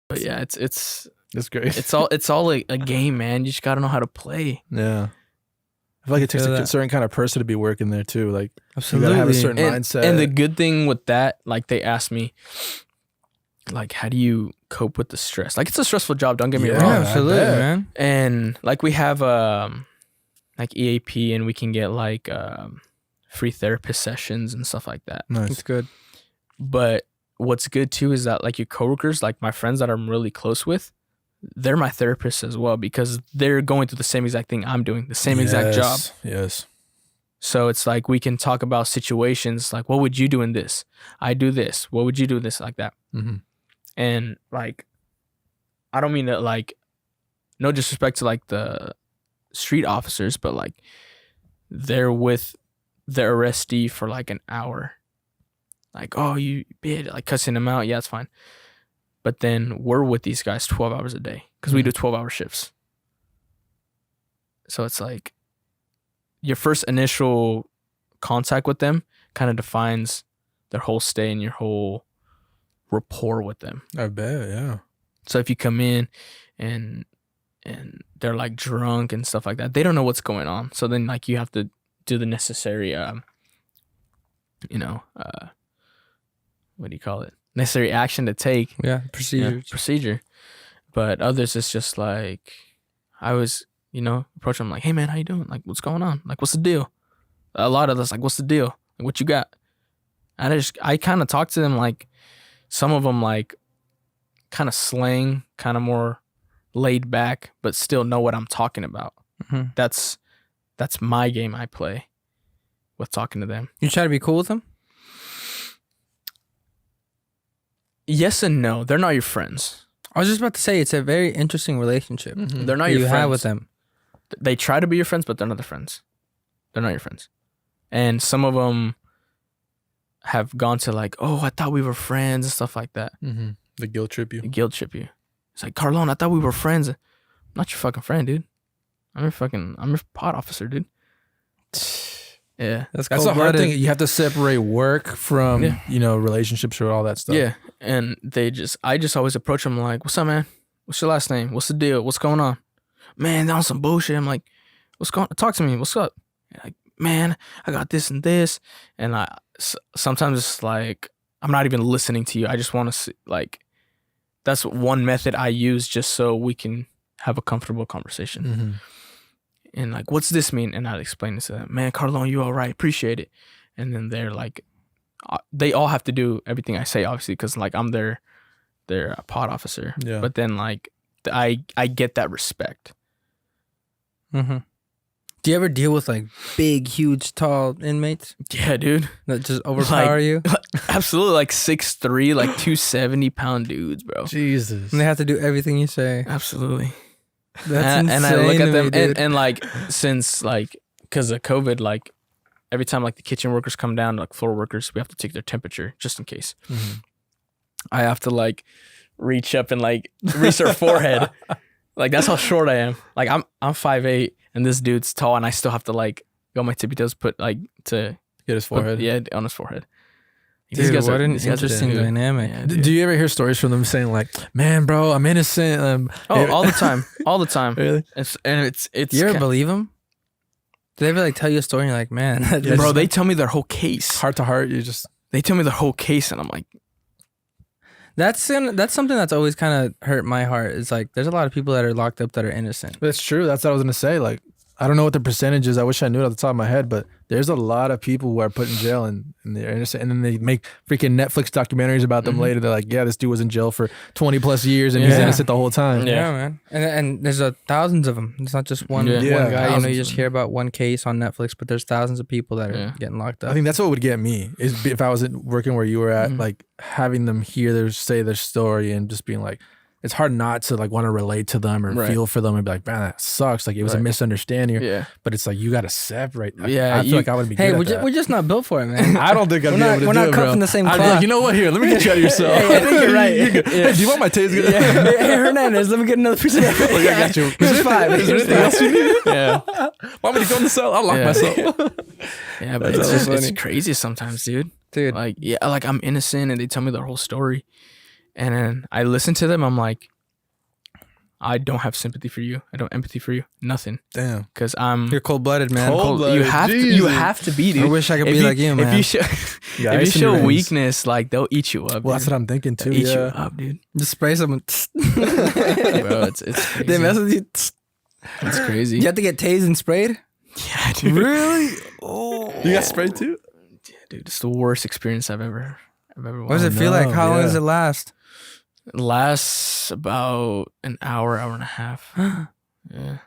But yeah, it's great. It's all a game, man. You just gotta know how to play. Yeah. I feel like it takes a certain kind of person to be working there too. Like, absolutely, you gotta have a certain mindset. And the good thing with that, like, they asked me, like, how do you cope with the stress? Like, it's a stressful job. Don't get me wrong. Absolutely, man. And like, we have like EAP, and we can get like free therapist sessions and stuff like that. Nice. It's good. But what's good too is that, like, your coworkers, like my friends that I'm really close with, they're my therapists as well, because they're going through the same exact thing I'm doing, the same exact job. Yes. So it's like we can talk about situations like, what would you do in this? I do this. What would you do in this? Like that. Mm-hmm. And like, I don't mean to, like, no disrespect to like the street officers, but like, they're with the arrestee for like an hour. Like, oh, you bid, like cussing them out. Yeah, it's fine. But then we're with these guys 12 hours a day because we do 12-hour shifts. So it's like your first initial contact with them kind of defines their whole stay and your whole rapport with them. I bet, yeah. So if you come in and they're like drunk and stuff like that, they don't know what's going on. So then like you have to do the necessary, what do you call it? Necessary action to take. Yeah, procedure. But others, it's just like, I was, approach them like, hey man, how you doing? Like, what's going on? Like, what's the deal? A lot of us like, what's the deal? Like, what you got? And I kind of talk to them like, some of them like kind of slang, kind of more laid back, but still know what I'm talking about. Mm-hmm. That's my game I play with talking to them. You try to be cool with them? Yes and no. They're not your friends. I was just about to say, it's a very interesting relationship. Mm-hmm. They're not your friends. Have with them. They try to be your friends, but they're not their friends. They're not your friends. And some of them have gone to like, oh, I thought we were friends and stuff like that. Mm-hmm. They guilt trip you. It's like, Carlon, I thought we were friends. I'm not your fucking friend, dude. I'm your pod officer, dude. Yeah. That's the hard thing. You have to separate work from, relationships or all that stuff. Yeah. And I just always approach them like, what's up, man? What's your last name? What's the deal? What's going on? Man, that was some bullshit. I'm like, what's going on? Talk to me. What's up? Like, man, I got this and this. And sometimes it's like, I'm not even listening to you. I just want to see, like, that's one method I use just so we can have a comfortable conversation. Mm-hmm. And like, what's this mean? And I'd explain it to them. Man, Carlon, you all right? Appreciate it. And then they're like, they all have to do everything I say, obviously, because like I'm their pod officer. Yeah. But then like I get that respect. Mm-hmm. Do you ever deal with like big, huge, tall inmates? Yeah, dude. That just overpower you? Absolutely, like 6'3", like 270-pound dudes, bro. Jesus. And they have to do everything you say. Absolutely. That's insane. And I look at them, me, and like, since like, because of COVID, like every time like the kitchen workers come down, like floor workers, we have to take their temperature just in case. Mm-hmm. I have to like reach up and like reach their forehead. Like, that's how short I am. Like, I'm 5'8", and this dude's tall, and I still have to like go on my tippy toes, put like to get his forehead. On his forehead. Dude, what an interesting dynamic. Yeah, do you ever hear stories from them saying like, man, bro, I'm innocent? All the time. All the time. Really? It's you ever believe them? Do they ever like tell you a story and you're like, man? Bro, they tell me their whole case. Heart to heart, they tell me their whole case, and I'm like, that's something that's always kind of hurt my heart. It's like, there's a lot of people that are locked up that are innocent. That's true. That's what I was going to say. Like, I don't know what the percentage is. I wish I knew it off the top of my head, but there's a lot of people who are put in jail and they're innocent. And then they make freaking Netflix documentaries about them later. They're like, yeah, this dude was in jail for 20 plus years and he's innocent the whole time. Yeah, man. And there's thousands of them. It's not just one guy. You just hear about one case on Netflix, but there's thousands of people that are getting locked up. I think that's what would get me is if I wasn't working where you were at, like having them say their story and just being like, it's hard not to like want to relate to them or feel for them and be like, man, that sucks. Like it was a misunderstanding. Yeah. But it's like, you got to separate. Yeah. I feel like I would be good at that. We're just not built for it, man. I don't think I'd be able to do it, We're not cut from the same cloth. Like, you know what? Here, let me get you out of yourself. I think you're right. Hey, do you want my taser? Hey, Hernandez, let me get another piece of that. I got you. Here's 5. Is there anything else you need? yeah. Want me to go in the cell? I'll lock myself. Yeah, but it's crazy sometimes, dude. Dude. Like, like I'm innocent and they tell me their whole story. And then I listen to them. I'm like, I don't have sympathy for you. I don't empathy for you. Nothing. Damn. Because I'm. You're cold-blooded, man. You have to. You have to be, dude. I wish I could be like you, man. If you show weakness, like they'll eat you up. Well, that's what I'm thinking too. They'll eat you up, dude. Just spray someone. Bro, it's crazy. They mess with you. It's crazy. You have to get tased and sprayed. Yeah, dude. Really? Oh, You got sprayed too? Yeah, dude, it's the worst experience I've ever. What does it feel like? How long does it last? It lasts about an hour, hour and a half. Yeah.